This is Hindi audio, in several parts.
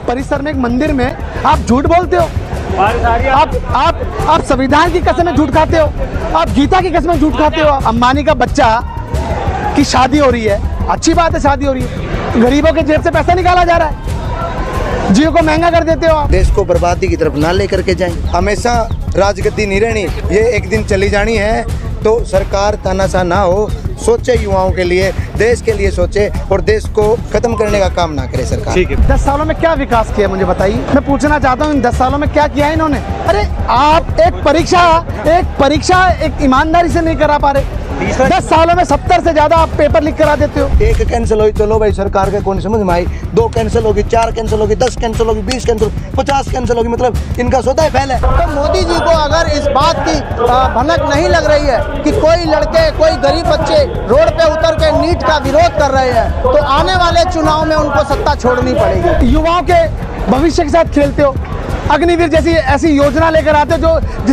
परिसर में, एक मंदिर में आप झूठ बोलते हो। आप संविधान की कसम में झूठ खाते हो, आप गीता की कसम में झूठ खाते हो। अंबानी का बच्चा की शादी हो रही है, अच्छी बात है, शादी हो रही है, गरीबों के जेब से पैसा निकाला जा रहा है, जियो को महंगा कर देते हो आप। देश को बर्बादी की तरफ ना लेकर के जाएं। हमेशा राजगद्दी नहीं रहनी, ये एक दिन चली जानी है। तो सरकार तानाशाह ना हो, सोचे युवाओं के लिए, देश के लिए सोचे और देश को खत्म करने का काम ना करे सरकार। ठीक है, 10 सालों में क्या विकास किया मुझे बताइए। मैं पूछना चाहता हूँ इन 10 सालों में क्या किया है इन्होंने। अरे आप एक परीक्षा एक ईमानदारी से नहीं करा पा रहे। 10 सालों में 70 से ज्यादा आप पेपर लीक करा देते हो। एक कैंसिल हुई, चलो भाई सरकार के कौन समझ में आई, 2 कैंसिल होगी, 4 कैंसिल होगी, 10 कैंसिल होगी, 20 कैंसिल, 50 कैंसिल होगी, मतलब इनका सौदा ही फैल है। तो मोदी जी को अगर इस बात की भनक नहीं लग रही है कि कोई लड़के, कोई गरीब बच्चे रोड पे उतर के नीट का विरोध कर रहे हैं, तो आने वाले चुनाव में उनको सत्ता छोड़नी पड़ेगी। युवाओं के भविष्य के साथ खेलते हो, अग्निवीर जैसी ऐसी योजना लेकर आते हो जो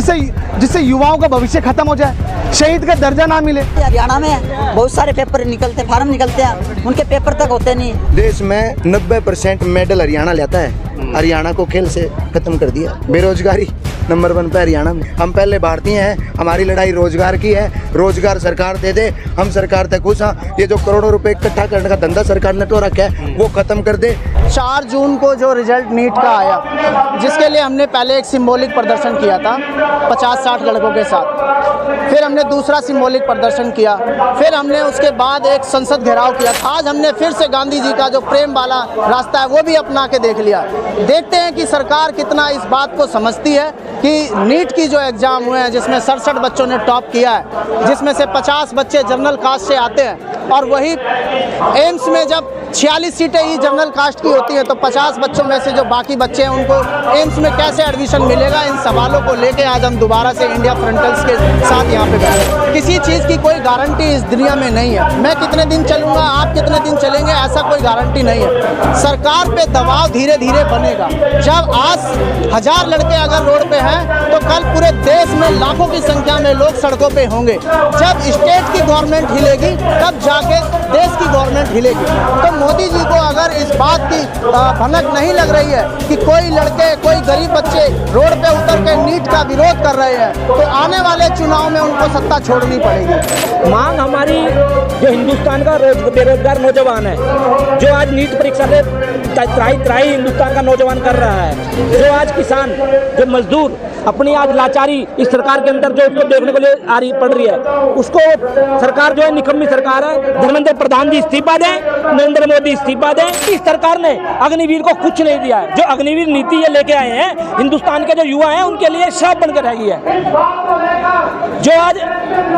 जिससे युवाओं का भविष्य खत्म हो जाए, शहीद का दर्जा ना मिले। हरियाणा में बहुत सारे पेपर निकलते, फार्म निकलते हैं, उनके पेपर तक होते नहीं। देश में 90% मेडल हरियाणा लेता है। हरियाणा को खेल से खत्म कर दिया। बेरोजगारी नंबर 1 पे हरियाणा में। हम पहले भारतीय हैं, हमारी लड़ाई रोजगार की है। रोजगार सरकार दे दे, हम सरकार तक खुश हैं। ये जो करोड़ों रुपए इकट्ठा करने का धंधा सरकार ने तो रखा है, वो खत्म कर दे। 4 जून को जो रिजल्ट नीट का आया, जिसके लिए हमने पहले एक सिंबॉलिक प्रदर्शन किया था 50-60 लड़कों के साथ, फिर हमने दूसरा सिंबॉलिक प्रदर्शन किया, फिर हमने उसके बाद एक संसद घेराव किया। आज हमने फिर से गांधी जी का जो प्रेम वाला रास्ता है वो भी अपना के देख लिया। देखते हैं कि सरकार कितना इस बात को समझती है कि नीट की जो एग्ज़ाम हुए हैं, जिसमें 67 बच्चों ने टॉप किया है, जिसमें से 50 बच्चे जनरल कास्ट से आते हैं, और वही एम्स में जब 46 सीटें ही जनरल कास्ट की होती हैं, तो 50 बच्चों में से जो बाकी बच्चे हैं उनको एम्स में कैसे एडमिशन मिलेगा, इन सवालों को लेके आज हम दोबारा से इंडिया फ्रंटल्स के साथ यहाँ पे बैठे। किसी चीज़ की कोई गारंटी इस दुनिया में नहीं है। मैं कितने दिन चलूँगा, आप कितने दिन चलेंगे, ऐसा कोई गारंटी नहीं है। सरकार पे दबाव धीरे धीरे बनेगा। जब आज 1000 लड़के अगर रोड पे हैं, तो कल पूरे देश में लाखों की संख्या में लोग सड़कों पे होंगे। जब स्टेट की गवर्नमेंट हिलेगी, तब जाके देश की गवर्नमेंट हिलेगी। तो मोदी जी को अगर इस बात की भनक नहीं लग रही है कि कोई लड़के, कोई गरीब बच्चे रोड पे उतर के नीट का विरोध कर रहे हैं, तो आने वाले चुनाव में उनको सत्ता छोड़नी पड़ेगी। मांग हमारी, जो हिंदुस्तान का बेरोजगार नौजवान है, जो आज नीट परीक्षा से त्राही हिंदुस्तान का नौजवान कर रहा है, जो आज किसान, जो मजदूर अपनी आज लाचारी इस सरकार के अंदर जो उसको देखने को पड़ रही है, उसको सरकार जो है निकम्मी सरकार है। धर्मेंद्र प्रधान जी इस्तीफा दें, नरेंद्र मोदी इस्तीफा दें। इस सरकार ने अग्निवीर को कुछ नहीं दिया है। जो अग्निवीर नीति ये लेके आए हैं, हिंदुस्तान के जो युवा हैं उनके लिए श्राप बनकर रह गई है। जो आज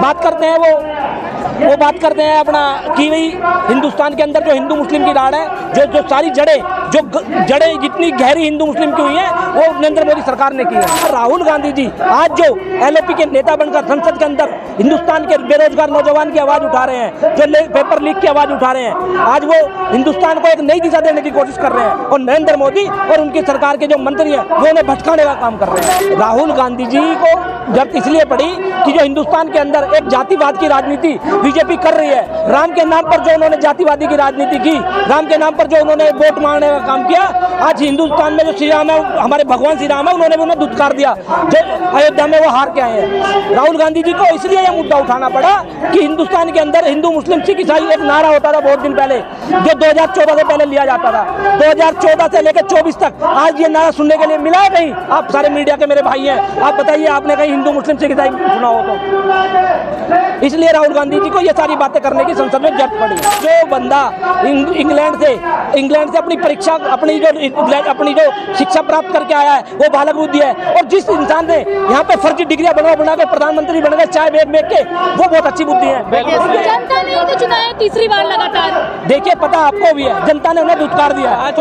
बात करते हैं वो बात करते हैं अपना कि भाई हिंदुस्तान के अंदर जो हिंदू मुस्लिम की राड़ है, जो सारी जड़ें जितनी गहरी हिंदू मुस्लिम की हुई है, वो नरेंद्र मोदी सरकार ने की है। राहुल गांधी जी आज जो एलओपी के नेता बनकर संसद के अंदर हिंदुस्तान के बेरोजगार नौजवान की आवाज उठा रहे हैं, जो पेपर लीक की आवाज उठा रहे हैं, आज वो हिंदुस्तान को एक नई दिशा देने की कोशिश कर रहे हैं। और नरेंद्र मोदी और उनकी सरकार के जो मंत्री हैं, वो उन्हें भटकाने का काम कर रहे हैं। राहुल गांधी जी को जरूरत इसलिए पड़ी कि जो हिंदुस्तान के अंदर एक जातिवाद की राजनीति बीजेपी कर रही है, राम के नाम पर जो उन्होंने जातिवादी की राजनीति की, राम के नाम पर जो उन्होंने वोट मांगने का काम किया, आज हिंदुस्तान में जो श्री राम है, हमारे भगवान श्री राम है, उन्होंने भी उन्हें धुतकार दिया। जो अयोध्या में वो हार के आए हैं। राहुल गांधी जी को इसलिए यह मुद्दा उठाना पड़ा कि हिंदुस्तान के अंदर हिंदू मुस्लिम सिख ईसाई एक नारा होता था बहुत दिन पहले, जो 2014 से पहले लिया जाता था। 2014 से लेकर 24 तक आज ये नारा सुनने के लिए मिला है कहीं? आप सारे मीडिया के मेरे भाई हैं, आप बताइए आपने कहीं हिंदू मुस्लिम सिख ईसाई सुना हो तो? इसलिए राहुल गांधी जी को ये सारी बातें करने की संसद में जरूरत पड़ी। जो बंदा इंग्लैंड से अपनी परीक्षा, अपनी जो शिक्षा प्राप्त करके आया है, वो बालक बुद्धि है। और जिस इंसान ने यहाँ पे फर्जी डिग्रियां बना के प्रधानमंत्री बन गए चाय बेच के, वो बहुत अच्छी बुद्धि है। जनता ने तो चुनाव तीसरी बार लगातार, देखिए पता आपको भी है, जनता ने उन्हें धुतकार दिया,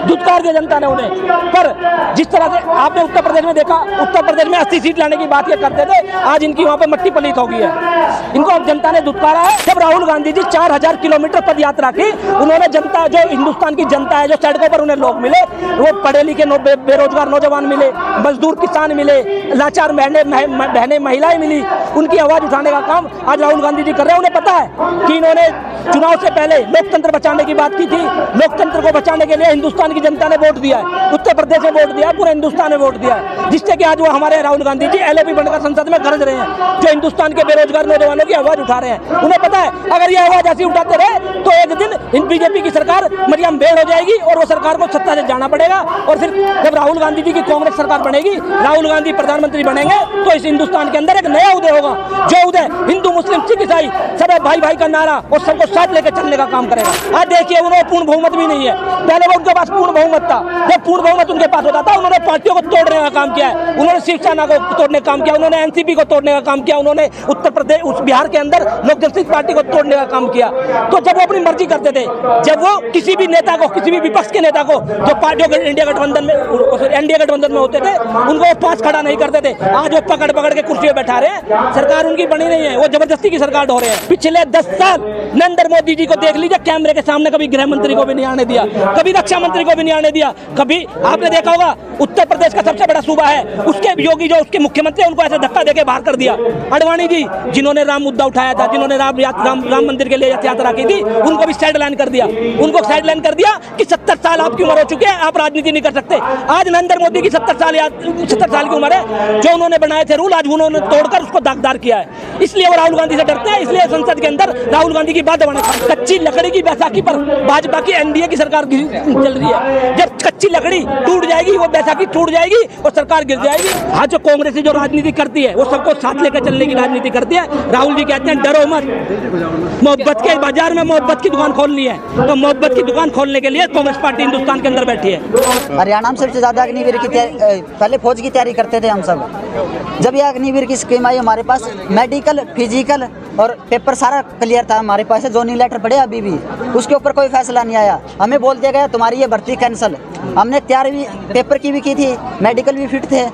धुतकार दिया जनता ने उन्हें। पर जिस तरह से आपने उत्तर प्रदेश में देखा, उत्तर प्रदेश में 80 सीट लाने की बात ये करते थे, आज इनकी वहाँ पे मट्टी पलीत हो गई है। इनको अब जनता ने धुतकारा है। जब राहुल गांधी जी 4000 किलोमीटर पद यात्रा की, उन्होंने जनता, जो हिंदुस्तान की जनता है, जो सड़कों पर उन्हें लोग मिले, वो पढ़े लिखे बेरोजगार नौजवान मिले, मजदूर किसान मिले, लाचार बहनें महिलाएं मिली, उनकी आवाज उठाने का काम आज राहुल गांधी जी कर रहे हैं। उन्हें पता है कि इन्होंने चुनाव से पहले लोकतंत्र बचाने की बात की थी। लोकतंत्र को बचाने के लिए हिंदुस्तान की जनता ने वोट दिया है, उत्तर प्रदेश में वोट दिया है, पूरे हिंदुस्तान ने वोट दिया है, जिससे कि आज वो हमारे राहुल गांधी जी LAP बनकर संसद में गरज रहे हैं, जो हिंदुस्तान के बेरोजगार नौजवानों की आवाज उठा रहे हैं। उन्हें पता है अगर ये आवाज ऐसी उठाते रहे तो एक दिन बीजेपी की सरकार मरियम बेड़ हो जाएगी और वो सरकार को सत्ता से जाना पड़ेगा। और फिर जब राहुल गांधी जी की कांग्रेस सरकार बनेगी, राहुल गांधी प्रधानमंत्री बनेंगे, तो इस हिंदुस्तान के अंदर एक नया उदय होगा, जो उदय हिंदू मुस्लिम सिख ईसाई सब भाई भाई का नारा और सबको साथ लेकर चलने का काम करेगा। आज देखिए उन्होंने पूर्ण बहुमत भी नहीं है, पहले वो उनके पास पूर्ण बहुमत था, जब पूर्ण बहुमत उनके पास होता था उन्होंने पार्टियों को तोड़ने का काम किया है, उन्होंने शिवसेना को तोड़ने का काम किया, उन्होंने NCP को तोड़ने का काम किया, उन्होंने उत्तर प्रदेश बिहार के अंदर लोक जनशक्ति पार्टी को तोड़ने का काम किया। तो जब वो अपनी मर्जी करते थे, जब वो किसी भी नेता को, किसी भी विपक्ष के नेता को जो पार्टियों के NDA गठबंधन में होते थे, उनको वो पास खड़ा नहीं करते थे। आज वो पकड़ पकड़ के कुर्सी पे बैठा रहे हैं, सरकार उनकी बनी नहीं है, वो जबरदस्ती की सरकार ढो रहे हैं। पिछले 10 साल नरेंद्र मोदी जी को देख लीजिए, कैमरे के सामने कभी गृह मंत्री को भी नहीं आने दिया, कभी रक्षा मंत्री को भी नहीं आने दिया। कभी आपने देखा होगा उत्तर प्रदेश का सबसे बड़ा सूबा है, उसके योगी जो उसके मुख्यमंत्री उनको ऐसे धक्का देके बाहर कर दिया। अडवाणी जी जिन्होंने राम मुद्दा उठाया था, जिन्होंने राम मंदिर के लिए यात्रा की थी, उनको भी साइडलाइन कर दिया, उनको साइडलाइन कर दिया कि 70 साल आपकी उम्र हो चुकी है, आप राजनीति नहीं कर सकते। आज नरेंद्र मोदी की 70 साल की उम्र है, जो उन्होंने बनाए थे रूल आज उन्होंने तोड़कर उसको दागदार किया है। इसलिए वो राहुल गांधी से डरते हैं, इसलिए संसद के अंदर राहुल गांधी की बात दबाने। कच्ची लकड़ी की बैसाखी पर भाजपा की NDA की सरकार चल रही है। जब कच्ची लकड़ी टूट जाएगी, वो बैसाखी टूट जाएगी और सरकार गिर जाएगी। आज जो कांग्रेस जो राजनीति करती है, वो सबको साथ लेकर चलने की राजनीति करती है। राहुल जी कहते हैं डरो मत, मोहब्बत के बाजार में मोहब्बत की दुकान खोलनी है, तो मोहब्बत की दुकान खोलने के लिए कांग्रेस पार्टी हिंदुस्तान के अंदर बैठी है। हरियाणा में सबसे ज़्यादा अग्निवीर की पहले फौज की तैयारी करते थे हम सब। जब ये अग्निवीर की स्कीम आई हमारे पास मेडिकल, फिजिकल और पेपर सारा क्लियर था हमारे पास। जोइनिंग लेटर पड़े अभी भी, उसके ऊपर कोई फैसला नहीं आया। हमें बोल दिया गया तुम्हारी ये भर्ती कैंसिल। हमने तैयारी भी पेपर की भी की थी, मेडिकल भी फिट थे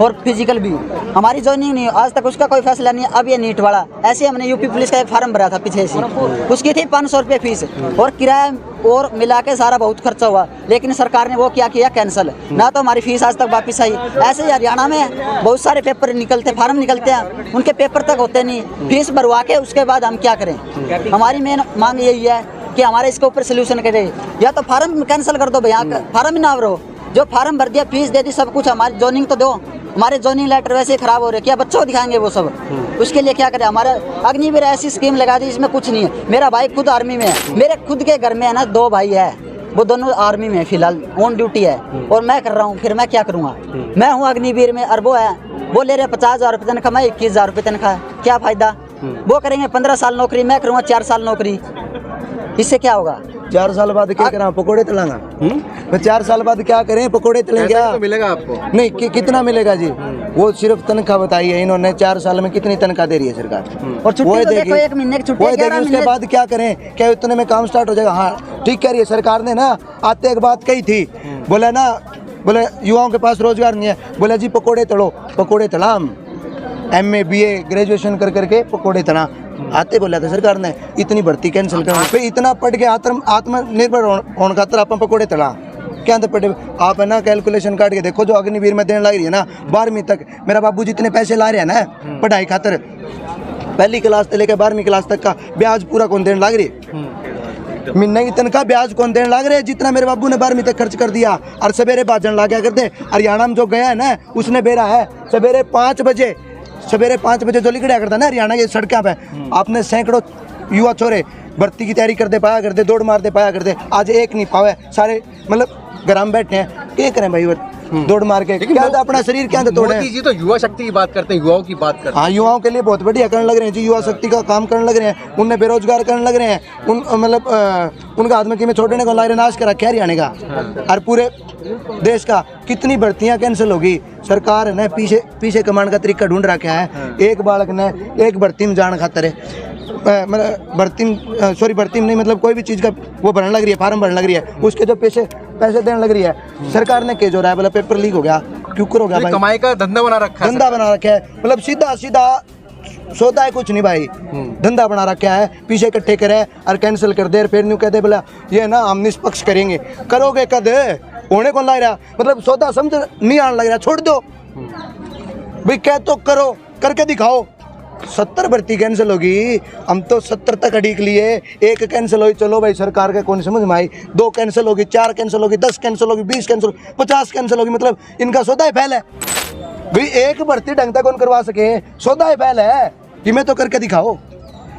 और फिजिकल भी। हमारी ज्वाइनिंग नहीं, आज तक उसका कोई फैसला नहीं। अब ये नीट वाला, ऐसे हमने यूपी पुलिस का एक फार्म भरा था पीछे से, उसकी थी 500 रुपये फीस और किराया और मिला के सारा बहुत खर्चा हुआ, लेकिन सरकार ने वो क्या किया, कैंसिल। ना तो हमारी फीस आज तक वापस आई। ऐसे ही हरियाणा में बहुत सारे पेपर निकलते, फार्म निकलते हैं, उनके पेपर तक होते नहीं, फीस भरवा के उसके बाद हम क्या करें। हमारी मेन मांग यही है कि हमारे इसके ऊपर सोल्यूशन करें, या तो फार्म कैंसिल कर दो भैया, फार्म ही ना भरो। जो फार्म भर दिया, फीस दे दी, सब कुछ, हमारी जोइनिंग तो दो। हमारे जोइनिंग लेटर वैसे ही खराब हो रहे, क्या बच्चों को दिखाएंगे वो सब? उसके लिए क्या करें? हमारा अग्निवीर ऐसी स्कीम लगा दी, इसमें कुछ नहीं है। मेरा भाई खुद आर्मी में है, मेरे खुद के घर में है ना 2 भाई है, वो दोनों आर्मी में फिलहाल ऑन ड्यूटी है, और मैं कर रहा हूँ, फिर मैं क्या करूँगा? मैं हूँ अग्निवीर में, अरबों है, वो ले रहे 50,000 रुपये तनख्वाह, मैं 21,000 रुपये तनख्वाह, क्या फ़ायदा? वो करेंगे 15 साल नौकरी, मैं करूँगा 4 साल नौकरी, इससे क्या होगा? 4 साल बाद क्या करें? पकोड़े तलांगा। मैं 4 साल बाद क्या करें? पकोड़े तलें क्या? तो मिलेगा आपको? नहीं, कितना मिलेगा जी? वो सिर्फ तनख्वाह बताई है इन्होंने। 4 साल में कितनी तनख्वाह दे रही है सरकार? और छुट्टी तो देखो, 1 महीने की छुट्टी, 11 उसके महीने। बाद क्या करें? क्या इतने में काम स्टार्ट हो जाएगा? हाँ ठीक कह रही है सरकार ने ना, आते एक बात कही थी, बोला ना, बोले युवाओं के पास रोजगार नहीं है, बोला जी पकोड़े तलो, पकोड़े तला हम, MA BA ग्रेजुएशन कर करके पकोड़े तला आते, बोला था सरकार ने। इतनी भर्ती कैंसिल करना, फिर इतना पढ़ के आत्मनिर्भर होने खातर आप पकोड़े तला क्या पड़े? आप है ना कैलकुलेशन काट के देखो, जो अग्निवीर में देने लग रही है ना 12वीं तक, मेरा बाबू जितने पैसे ला रहे हैं ना पढ़ाई खातर, पहली क्लास से लेकर 12वीं क्लास तक का ब्याज पूरा कौन देने लग रही है? महीने की तनख्वाह ब्याज कौन देने लग रहे हैं? जितना मेरे बाबू ने 12वीं तक खर्च कर दिया, और सवेरे बाजन ला क्या करते? हरियाणा में जो गया है ना, उसने बेरा है सवेरे 5 बजे जो लिखड़ा करता है ना हरियाणा की सड़कों पे, आपने सैकड़ों युवा छोरे भर्ती की तैयारी करते पाया करते, दौड़ मारते पाया करते, आज एक नहीं पावे, सारे मतलब घर में बैठे हैं। क्या करें भाई, दौड़ मार के क्या था अपना शरीर क्या तोड़े? मोदी जी तो युवा शक्ति की बात करते हैं, युवाओं की बात करते हैं। हाँ, युवाओं के लिए बहुत बढ़िया करने लग रहे हैं जी, युवा शक्ति का काम करने लग रहे हैं, उन्हें बेरोजगार करने लग रहे हैं, मतलब उनका आत्मकी में छोड़ने को लारे नाश करा क्या हरियाणा का और पूरे देश का। कितनी भर्तियां कैंसिल होगी, सरकार ने पीछे कमांड का तरीका ढूंढ रखा है। एक बालक ने एक भर्ती में जान खातर मतलब भर्ती में नहीं, मतलब कोई भी चीज़ का वो भरने लग रही है, फार्म भरने लग रही है, उसके जो पैसे देने लग रही है सरकार ने। केज हो रहा है, बोला पेपर लीक हो गया, क्यों हो गया भाई? कमाई का धंधा बना रखा है, धंधा बना रखा है, मतलब सीधा सोता है कुछ नहीं भाई, धंधा बना रखा है। पीछे इकट्ठे करे और कैंसिल कर दे, फिर न्यू कहते बोला ये ना हम निष्पक्ष करेंगे, करोगे कद होने को लग रहा, मतलब सौदा समझ नहीं आने लग रहा, छोड़ दो भाई, कह तो करो, करके दिखाओ, 70 भर्ती कैंसिल होगी। हम तो 70 तक अड़ीक लिए, एक कैंसिल हुई, चलो भाई सरकार के कौन समझ में आई, 2 कैंसिल होगी, 4 कैंसिल होगी, 10 कैंसिल होगी, 20 कैंसिल, 50 कैंसिल होगी। मतलब इनका सौदा ही फैल है भाई, एक भर्ती ढंग तक कौन करवा सके, सौदा ही फैल है कि मैं तो करके दिखाओ,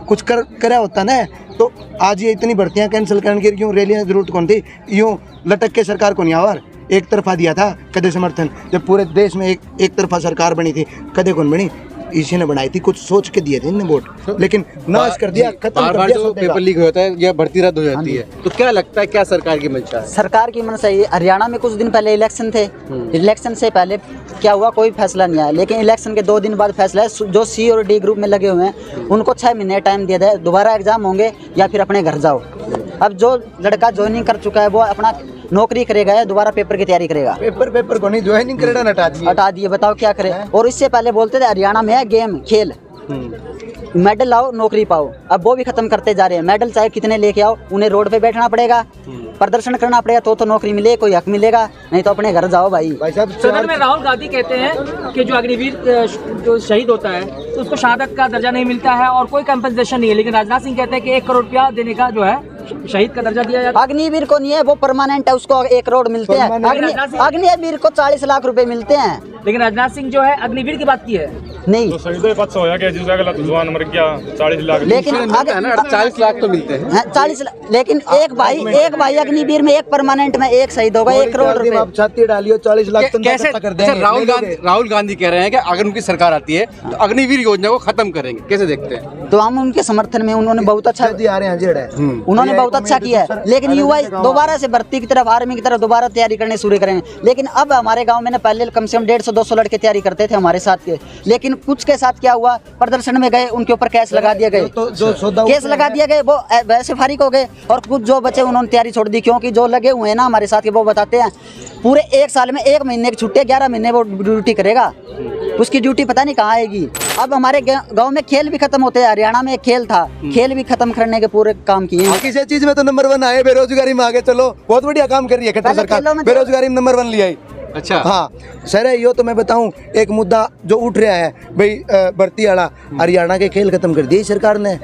कुछ करा होता ना। तो आज ये इतनी भर्तियां कैंसिल करने की यूँ रैलियाँ जरूरत कौन थी, यूँ लटक के सरकार को नहीं आवर एक तरफा दिया था कदे समर्थन। जब पूरे देश में एक तरफा सरकार बनी थी, कदे कौन बनी, इसी ने बनाई थी, कुछ सोच के दिए थे इन्हें वोट, लेकिन नाश कर दिया, खत्म कर बार दिया। जो पेपर लीक होता है या भर्ती रद्द हो जाती है, तो क्या लगता है क्या सरकार की मंशा है? सरकार की मनसा ये, हरियाणा में कुछ दिन पहले इलेक्शन थे, इलेक्शन से पहले क्या हुआ कोई फैसला नहीं आया, लेकिन इलेक्शन के 2 दिन बाद फैसला है। जो सी और डी ग्रुप में लगे हुए हैं उनको 6 महीने टाइम दिया जाए, दोबारा एग्जाम होंगे या फिर अपने घर जाओ। अब जो लड़का ज्वाइनिंग कर चुका है वो अपना नौकरी करेगा या दोबारा पेपर की तैयारी करेगा। पेपर को नहीं, ज्वाइनिंग करेगा हटा दिए, बताओ क्या करे। और इससे पहले बोलते थे हरियाणा में है गेम खेल, मेडल लाओ नौकरी पाओ, अब वो भी खत्म करते जा रहे हैं। मेडल चाहे कितने लेके आओ, उन्हें रोड पे बैठना पड़ेगा, प्रदर्शन करना पड़ेगा, तो नौकरी मिले, कोई हक मिलेगा, नहीं तो अपने घर जाओ भाई। सदन में राहुल गांधी कहते हैं कि जो अग्निवीर जो शहीद होता है तो उसको शहादत का दर्जा नहीं मिलता है और कोई कंपनसेशन नहीं है, लेकिन राजनाथ सिंह कहते हैं कि 1 करोड़ रुपया देने का जो है शहीद का दर्जा दिया जाता है। अग्निवीर को नहीं है, वो परमानेंट है, उसको 1 करोड़ मिलते हैं। अग्निवीर को 40 लाख रुपए मिलते हैं, लेकिन राजनाथ सिंह जो है अग्निवीर की बात की है नहीं। तो शहीदों पद से होया कि जिसका गलत जवान मर गया 40 लाख, लेकिन 40 लाख तो मिलते हैं, 40 लाख, लेकिन एक भाई अग्निवीर में, एक परमानेंट में, एक शहीद होगा 1 करोड़ रुपए। आप छाती डालियो 40 लाख कैसे कर देंगे। राहुल गांधी कह रहे हैं कि अगर उनकी सरकार आती है तो अग्निवीर योजना को खत्म करेंगे, कैसे देखते हैं? तो हम उनके समर्थन में, उन्होंने बहुत अच्छा, उन्होंने बहुत अच्छा किया है, लेकिन युवा दोबारा से भर्ती की तरफ, आर्मी की तरफ दोबारा तैयारी करनी शुरू करेंगे। लेकिन अब हमारे गांव में ना पहले कम से कम 150-200 लड़के तैयारी करते थे हमारे साथ के, लेकिन कुछ के साथ क्या हुआ, प्रदर्शन में गए, उनके ऊपर केस लगा दिए गए, केस लगा दिए गए, वो वैसे फारिग हो गए। और कुछ जो बचे उन्होंने तैयारी छोड़ दी, क्योंकि जो लगे हुए हैं ना हमारे साथ के, वो बताते हैं पूरे 1 साल में 1 महीने की छुट्टी, 11 महीने वो ड्यूटी करेगा, उसकी ड्यूटी पता नहीं कहाँ आएगी। अब हमारे गांव में खेल भी खत्म होते हैं, हरियाणा में एक खेल था, खेल भी खत्म करने के पूरे काम किए हैं। किसी चीज में तो नंबर 1 आए, बेरोजगारी में आगे चलो, बहुत बढ़िया काम कर रही है खट्टर सरकार, बेरोजगारी में नंबर 1 लिया है। अच्छा हाँ सर, यो तो मैं बताऊं, एक मुद्दा जो उठ रहा है भाई, भर्ती वाला, हरियाणा के खेल खत्म कर दिए सरकार ने,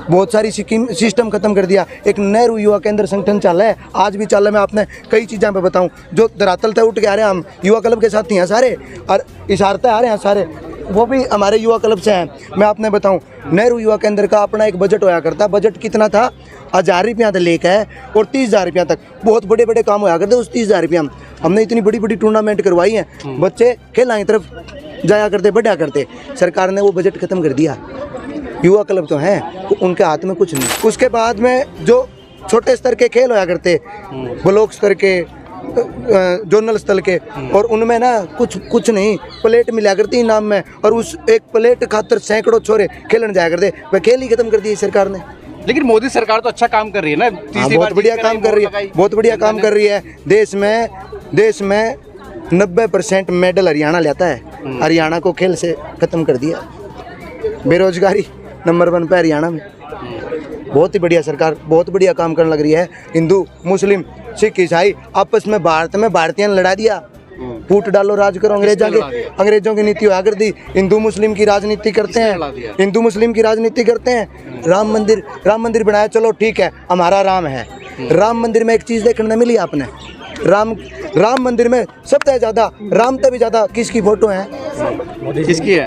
बहुत सारी सिस्टम खत्म कर दिया। एक नेहरू युवा केंद्र संगठन चल रहा है, आज भी चल रहा है। मैं आपने कई चीज़ें पे बताऊं, जो धरातल तक उठ के आ रहे हैं, हम युवा क्लब के साथ ही हैं सारे, और इशारते आ रहे हैं सारे, वो भी हमारे युवा क्लब से हैं। मैं आपने बताऊं, नेहरू युवा केंद्र का अपना एक बजट होया करता, बजट कितना था, 1000 रुपया तक लेकर है और 30,000 रुपया तक, बहुत बड़े बड़े काम होया करते उस 30,000 रुपया में। हमने इतनी बड़ी बड़ी टूर्नामेंट करवाई हैं, बच्चे खेलने की तरफ जाया करते, बढ़ा करते। सरकार ने वो बजट खत्म कर दिया। युवा क्लब तो हैं, तो उनके हाथ में कुछ नहीं। उसके बाद में जो छोटे स्तर के खेल होया करते, ब्लॉक स्तर के, जोनल स्तर के, और उनमें ना कुछ नहीं, प्लेट मिला करती इनाम में, और उस एक प्लेट खातर सैकड़ों छोरे खेलने जाया करते, वह खेल ही खत्म कर दिए सरकार ने। लेकिन मोदी सरकार तो अच्छा काम कर रही है ना, तीसरी बहुत बढ़िया काम कर रही है, बहुत बढ़िया काम कर रही है। देश में 90% मेडल हरियाणा लेता है, हरियाणा को खेल से खत्म कर दिया। बेरोजगारी नंबर 1 पे हरियाणा में, बहुत ही बढ़िया सरकार, बहुत बढ़िया काम करने लग रही है। हिंदू मुस्लिम सिख ईसाई आपस में, भारत में भारतीय ने लड़ा दिया, फूट डालो राज करो, अंग्रेजों की नीति हुआ कर दी। हिंदू मुस्लिम की राजनीति करते हैं, हिंदू मुस्लिम की राजनीति करते हैं। राम मंदिर बनाया, चलो ठीक है, हमारा राम है। राम मंदिर में एक चीज देखने मिली आपने, राम मंदिर में सबसे ज्यादा, राम से भी ज्यादा किसकी फोटो है,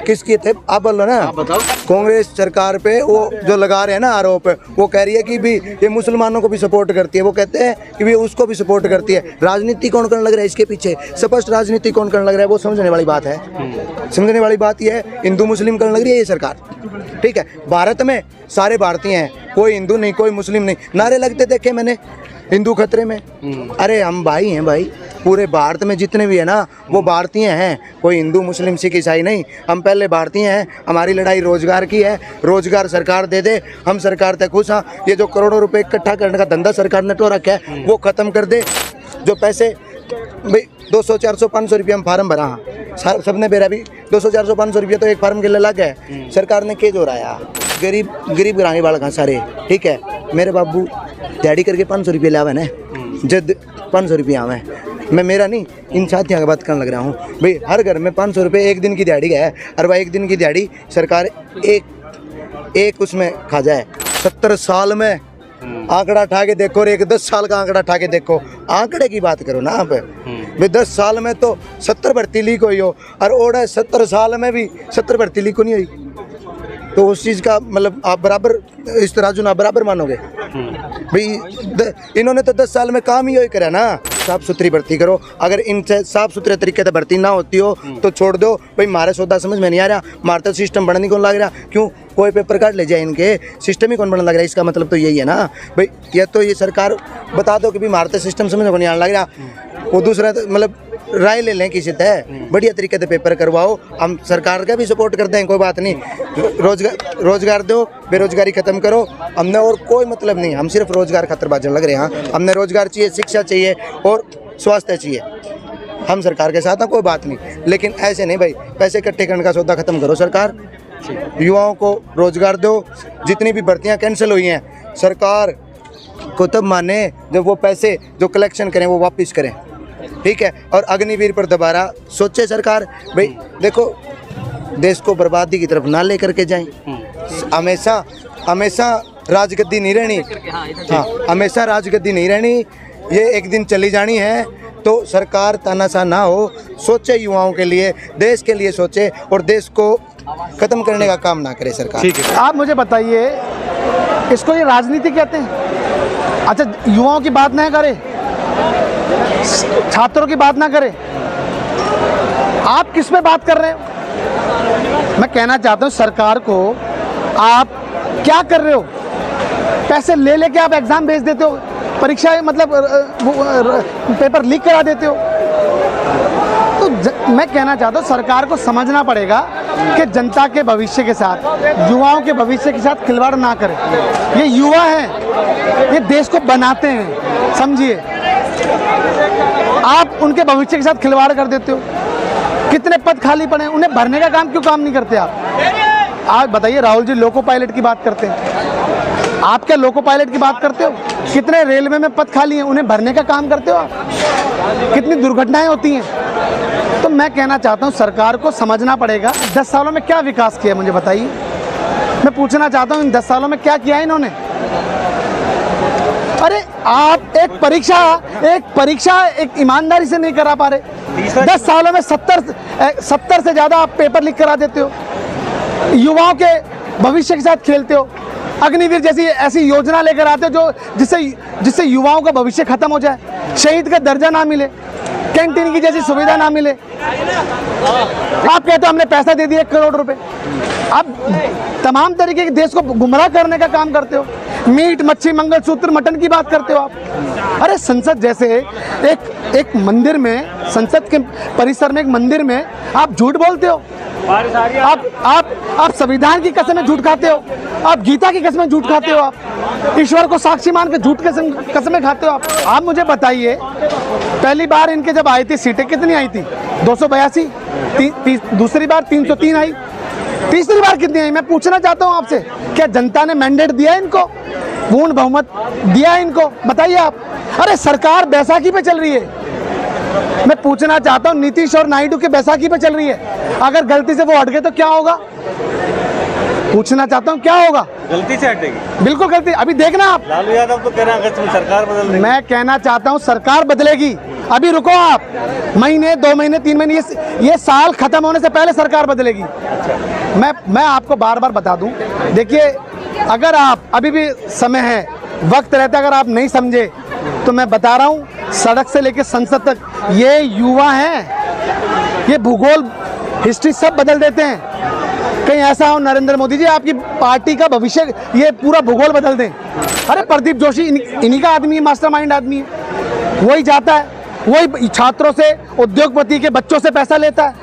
किसकी थे, आप बोलो ना। बताओ। कांग्रेस सरकार पे वो जो लगा रहे हैं ना आरोप, वो कह रही है कि भी ये मुसलमानों को भी सपोर्ट करती है, वो कहते हैं कि भी उसको भी सपोर्ट करती है। राजनीति कौन करने लग रहा है इसके पीछे, स्पष्ट राजनीति कौन करने लग रहा है, वो समझने वाली बात है। समझने वाली बात ये है, हिंदू मुस्लिम करने लग रही है ये सरकार, ठीक है। भारत में सारे भारतीय हैं, कोई हिंदू नहीं, कोई मुस्लिम नहीं। नारे लगते देखे मैंने, हिंदू खतरे में, अरे हम भाई हैं भाई, पूरे भारत में जितने भी है ना वो भारतीय हैं, कोई हिंदू मुस्लिम सिख ईसाई नहीं। हम पहले भारतीय हैं, हमारी लड़ाई रोजगार की है, रोजगार सरकार दे दे, हम सरकार तक खुश हैं। ये जो करोड़ों रुपए इकट्ठा करने का धंधा सरकार ने तो रखा है, वो खत्म कर दे। जो पैसे भाई 200, 400, 500 रुपये हम फार्म भरा, हाँ सबने बेरा भी 200, 400, 500 रुपये तो एक फार्म के लिए लग है। सरकार ने के जो राया, गरीब ग्रामीण वाले कहाँ सारे, ठीक है। मेरे बाबू दिहाड़ी करके 500 रुपये लावे ना, जब 500 रुपये आवे, मैं मेरा नहीं, इन साथियों की बात करने लग रहा हूँ भाई। हर घर में 500 रुपये एक दिन की दिहाड़ी है, और वह एक दिन की दिहाड़ी सरकार एक उसमें खा जाए। 70 साल में आंकड़ा उठा के देखो और एक 10 साल का आंकड़ा उठा के देखो, आंकड़े की बात करो ना आप भाई। 10 साल में तो 70 भर्ती लीक हुई हो, और ओढ़ा 70 साल में भी 70 भर्ती लीक नहीं हुई, तो उस चीज़ का मतलब आप बराबर इस तराजू ना बराबर मानोगे भाई। इन्होंने तो 10 साल में काम ही यही करा ना, साफ सुथरी भर्ती करो। अगर इनसे साफ सुथरे तरीके से भर्ती ना होती हो तो छोड़ दो भाई। हमारे सौदा समझ में नहीं आ रहा, हमारा तो सिस्टम बनने कौन लग रहा, क्यों कोई पेपर काट ले जाए, इनके सिस्टम ही कौन बनने लग रहा है। इसका मतलब तो यही है ना भाई। या तो ये सरकार बता दो कि भाई हमारा तो सिस्टम समझ में नहीं आने लग रहा, वो दूसरा मतलब राय ले लें किसी तय, बढ़िया तरीके से पेपर करवाओ। हम सरकार का भी सपोर्ट करते हैं, कोई बात नहीं। रोजगार दो, बेरोजगारी खत्म करो, हमने और कोई मतलब नहीं। हम सिर्फ रोजगार खातिर बाजन लग रहे हैं। हमने रोजगार चाहिए, शिक्षा चाहिए और स्वास्थ्य चाहिए। हम सरकार के साथ हैं, कोई बात नहीं, लेकिन ऐसे नहीं भाई। पैसे इकट्ठे करने का सौदा खत्म करो सरकार, युवाओं को रोजगार दो। जितनी भी भर्तियां कैंसिल हुई हैं, सरकार को तब माने जब वो पैसे जो कलेक्शन करें वो वापस करें, ठीक है। और अग्निवीर पर दोबारा सोचे सरकार भाई। देखो, देश को बर्बादी की तरफ ना लेकर के जाएं। हमेशा राजगद्दी नहीं रहनी, हाँ, हमेशा राजगद्दी नहीं रहनी। ये एक दिन चली जानी है, तो सरकार तानाशाह ना हो, सोचे युवाओं के लिए, देश के लिए सोचे, और देश को खत्म करने का काम ना करे सरकार। ठीक है, आप मुझे बताइए, इसको ये राजनीति कहते हैं? अच्छा, युवाओं की बात ना करे, छात्रों की बात ना करे, आप किस पे बात कर रहे हो? मैं कहना चाहता हूँ सरकार को, आप क्या कर रहे हो? पैसे ले लेके आप एग्जाम भेज देते हो, परीक्षा मतलब पेपर लीक करा देते हो। तो मैं कहना चाहता हूँ सरकार को समझना पड़ेगा कि जनता के भविष्य के साथ, युवाओं के भविष्य के साथ खिलवाड़ ना करें। ये युवा हैं, ये देश को बनाते हैं, समझिए। आप उनके भविष्य के साथ खिलवाड़ कर देते हो। कितने पद खाली पड़े हैं, उन्हें भरने का काम नहीं करते आप बताइए। राहुल जी लोको पायलट की बात करते हैं, आप क्या लोको पायलट की बात करते हो? कितने रेलवे में पद खाली हैं, उन्हें भरने का काम करते हो आप? कितनी दुर्घटनाएं होती हैं। तो मैं कहना चाहता हूं सरकार को समझना पड़ेगा 10 सालों में क्या विकास किया, मुझे बताइए। मैं पूछना चाहता हूं इन 10 सालों में क्या किया इन्होंने। अरे आप एक परीक्षा एक ईमानदारी से नहीं करा पा रहे। 10 सालों में 70 से ज़्यादा आप पेपर लीक करा देते हो, युवाओं के भविष्य के साथ खेलते हो। अग्निवीर जैसी ऐसी योजना लेकर आते हो जो जिससे युवाओं का भविष्य खत्म हो जाए, शहीद का दर्जा ना मिले, कैंटीन की जैसी सुविधा ना मिले। आप कहते हो हमने पैसा दे दिया 1 करोड़ रुपए। आप तमाम तरीके के देश को गुमराह करने का काम करते हो। मीट, मच्छी, मंगलसूत्र, मटन की बात करते हो आप। अरे संसद जैसे एक मंदिर में, संसद के परिसर में एक मंदिर में आप झूठ बोलते हो। आप संविधान की कसमें झूठ खाते हो, आप गीता की कसमें झूठ खाते हो, आप ईश्वर को साक्षी मान के झूठ कसमें खाते हो आप मुझे बताइए, पहली बार इनके जब आई थी सीटें कितनी आई थी? 282। दूसरी बार 303 आई, तीसरी बार कितनी आई? मैं पूछना चाहता हूँ आपसे, क्या जनता ने मैंडेट दिया इनको, पूर्ण बहुमत दिया इनको? बताइए आप। अरे सरकार बैसाखी पे चल रही है। मैं पूछना चाहता हूँ, नीतीश और नायडू के बैसाखी पे चल रही है, अगर गलती से वो हट गए तो क्या होगा? पूछना चाहता हूँ क्या होगा? गलती से हटेगी, बिल्कुल गलती। अभी देखना आप, लालू यादव तो कह रहे हैं अगस्त में सरकार बदल देगी। मैं कहना चाहता हूँ सरकार बदलेगी, अभी रुको आप, महीने, 2 महीने, 3 महीने, ये साल खत्म होने से पहले सरकार बदलेगी। मैं आपको बार बार बता दूं, देखिए अगर आप अभी भी समय है, वक्त रहता, अगर आप नहीं समझे तो मैं बता रहा हूँ, सड़क से लेकर संसद तक ये युवा हैं, ये भूगोल हिस्ट्री सब बदल देते हैं। कहीं ऐसा हो नरेंद्र मोदी जी आपकी पार्टी का भविष्य, ये पूरा भूगोल बदल दें। अरे प्रदीप जोशी इन्हीं का आदमी है, मास्टरमाइंड आदमी है, वही जाता है, वही छात्रों से, उद्योगपति के बच्चों से पैसा लेता है,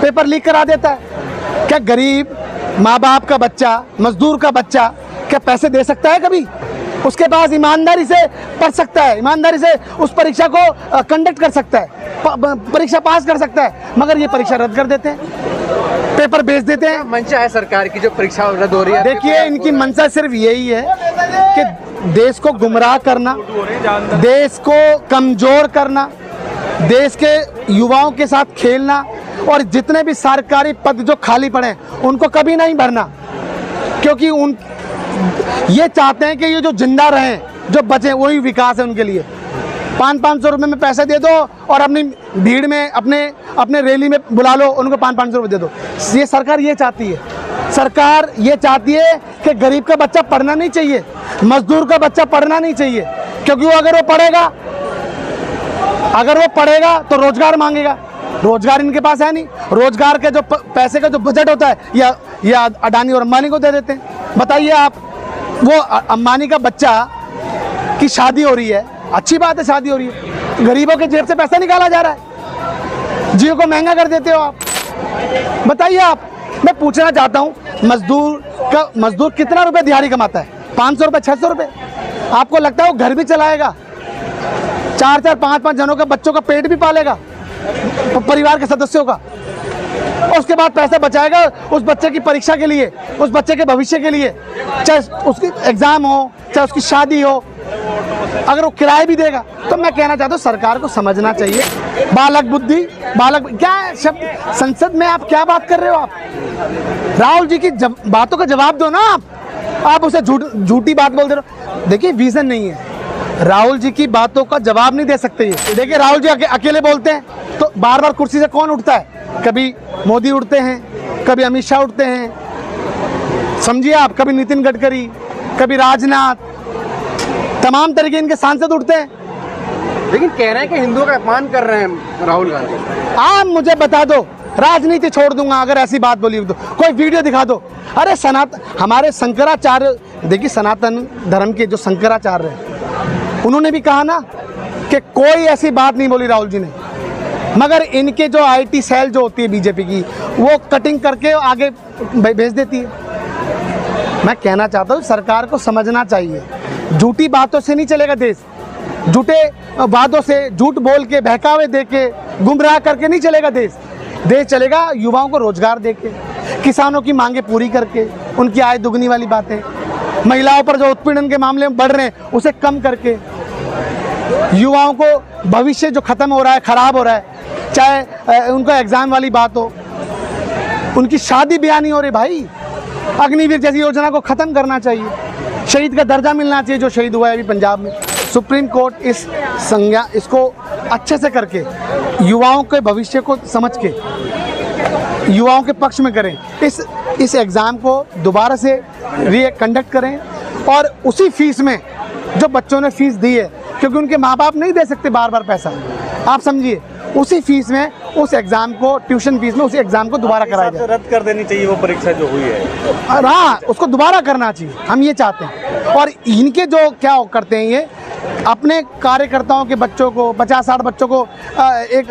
पेपर लीक करा देता है। क्या गरीब माँ बाप का बच्चा, मजदूर का बच्चा क्या पैसे दे सकता है कभी? उसके पास ईमानदारी से पढ़ सकता है, ईमानदारी से उस परीक्षा को कंडक्ट कर सकता है, परीक्षा पास कर सकता है, मगर ये परीक्षा रद्द कर देते हैं, पेपर बेच देते हैं। मंशा है सरकार की जो परीक्षा रद्द हो रही है। देखिए इनकी मंशा सिर्फ यही है कि देश को गुमराह करना, देश को कमजोर करना, देश के युवाओं के साथ खेलना और जितने भी सरकारी पद जो खाली पड़े हैं उनको कभी नहीं भरना, क्योंकि उन ये चाहते हैं कि ये जो जिंदा रहें, जो बचे, वही विकास है उनके लिए। 500-500 रुपये में पैसे दे दो और अपनी भीड़ में अपने रैली में बुला लो, उनको 500-500 रुपये दे दो। ये सरकार ये चाहती है। सरकार ये चाहती है कि गरीब का बच्चा पढ़ना नहीं चाहिए, मजदूर का बच्चा पढ़ना नहीं चाहिए, क्योंकि वो अगर वो पढ़ेगा तो रोजगार मांगेगा। रोजगार इनके पास है नहीं। रोजगार के जो पैसे का जो बजट होता है या अडानी और अंबानी को दे देते हैं। बताइए आप, वो अंबानी का बच्चा की शादी हो रही है, अच्छी बात है, शादी हो रही है, गरीबों के जेब से पैसा निकाला जा रहा है, जियो को महंगा कर देते हो आप। बताइए आप, मैं पूछना चाहता हूँ, मजदूर कितना रुपए दिहाड़ी कमाता है? 500 रुपये, 600 रुपये। आपको लगता है वो घर भी चलाएगा, 4-4, 5-5 जनों का बच्चों का पेट भी पालेगा, परिवार के सदस्यों का, और उसके बाद पैसा बचाएगा उस बच्चे की परीक्षा के लिए, उस बच्चे के भविष्य के लिए, चाहे उसकी एग्जाम हो, चाहे उसकी शादी हो, अगर वो किराए भी देगा। तो मैं कहना चाहता हूँ सरकार को समझना चाहिए। बालक बुद्धि, क्या शब्द संसद में आप क्या बात कर रहे हो? आप राहुल जी की बातों का जवाब दो ना। आप उसे झूठी बात बोल दे रहे हो। देखिए, विजन नहीं है, राहुल जी की बातों का जवाब नहीं दे सकते ये। देखिए, राहुल जी अकेले बोलते हैं तो बार बार कुर्सी से कौन उठता है? कभी मोदी उठते हैं, कभी अमित शाह उठते हैं, समझिए आप, कभी नितिन गडकरी, कभी राजनाथ, तमाम तरीके इनके सांसद उठते हैं। लेकिन कह रहे हैं कि हिंदुओं का अपमान कर रहे हैं राहुल गांधी। आप मुझे बता दो, राजनीति छोड़ दूंगा अगर ऐसी बात बोली तो। कोई वीडियो दिखा दो। अरे हमारे शंकराचार्य, देखिए सनातन धर्म के जो शंकराचार्य हैं, उन्होंने भी कहा ना कि कोई ऐसी बात नहीं बोली राहुल जी ने, मगर इनके जो IT सेल जो होती है बीजेपी की, वो कटिंग करके आगे भेज देती है। मैं कहना चाहता हूँ सरकार को समझना चाहिए, झूठी बातों से नहीं चलेगा देश, झूठे वादों से, झूठ बोल के, बहकावे दे के, गुमराह करके नहीं चलेगा देश। देश चलेगा युवाओं को रोजगार दे के, किसानों की मांगे पूरी करके, उनकी आय दुगनी वाली बातें, महिलाओं पर जो उत्पीड़न के मामले बढ़ रहे हैं उसे कम करके, युवाओं को भविष्य जो खत्म हो रहा है, खराब हो रहा है, चाहे उनका एग्जाम वाली बात हो, उनकी शादी ब्याह नहीं हो रही भाई, अग्निवीर जैसी योजना को खत्म करना चाहिए, शहीद का दर्जा मिलना चाहिए जो शहीद हुआ है अभी पंजाब में। सुप्रीम कोर्ट इसको अच्छे से करके युवाओं के भविष्य को समझ के युवाओं के पक्ष में करें। इस एग्ज़ाम को दोबारा से कंडक्ट करें और उसी फीस में जो बच्चों ने फीस दी है, क्योंकि उनके माँ बाप नहीं दे सकते बार बार पैसा, आप समझिए, उसी फीस में, उस एग्ज़ाम को, ट्यूशन फीस में उसी एग्ज़ाम को दोबारा कराया जाए। रद्द कर देनी चाहिए वो परीक्षा जो हुई है। हाँ, उसको दोबारा करना चाहिए, हम ये चाहते हैं। और इनके जो क्या करते हैं, ये अपने कार्यकर्ताओं के बच्चों को, 50-60 बच्चों को एक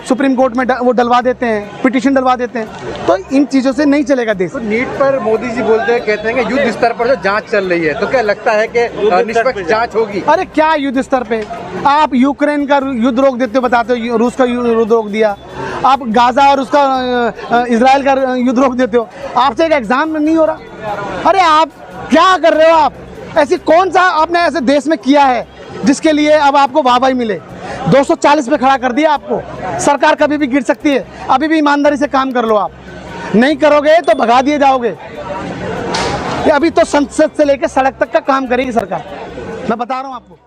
सुप्रीम कोर्ट में वो डलवा देते हैं, पिटीशन डलवा देते हैं। तो इन चीज़ों से नहीं चलेगा देश। तो नीट पर मोदी जी बोलते हैं, कहते हैं कि युद्ध स्तर पर जो जांच चल रही है, तो क्या लगता है कि निष्पक्ष जांच होगी? अरे क्या युद्ध स्तर पे? आप यूक्रेन का युद्ध रोक देते हो, बताते हो रूस का युद्ध रोक दिया, आप गाजा और उसका इजराइल का युद्ध रोक देते हो, आपसे एक एग्जाम नहीं हो रहा। अरे आप क्या कर रहे हो? आप ऐसी कौन सा आपने ऐसे देश में किया है जिसके लिए अब आपको वाहवाही मिले? 240 पे खड़ा कर दिया आपको। सरकार कभी भी गिर सकती है, अभी भी ईमानदारी से काम कर लो। आप नहीं करोगे तो भगा दिए जाओगे। अभी तो संसद से लेकर सड़क तक का काम करेगी सरकार, मैं बता रहा हूँ आपको।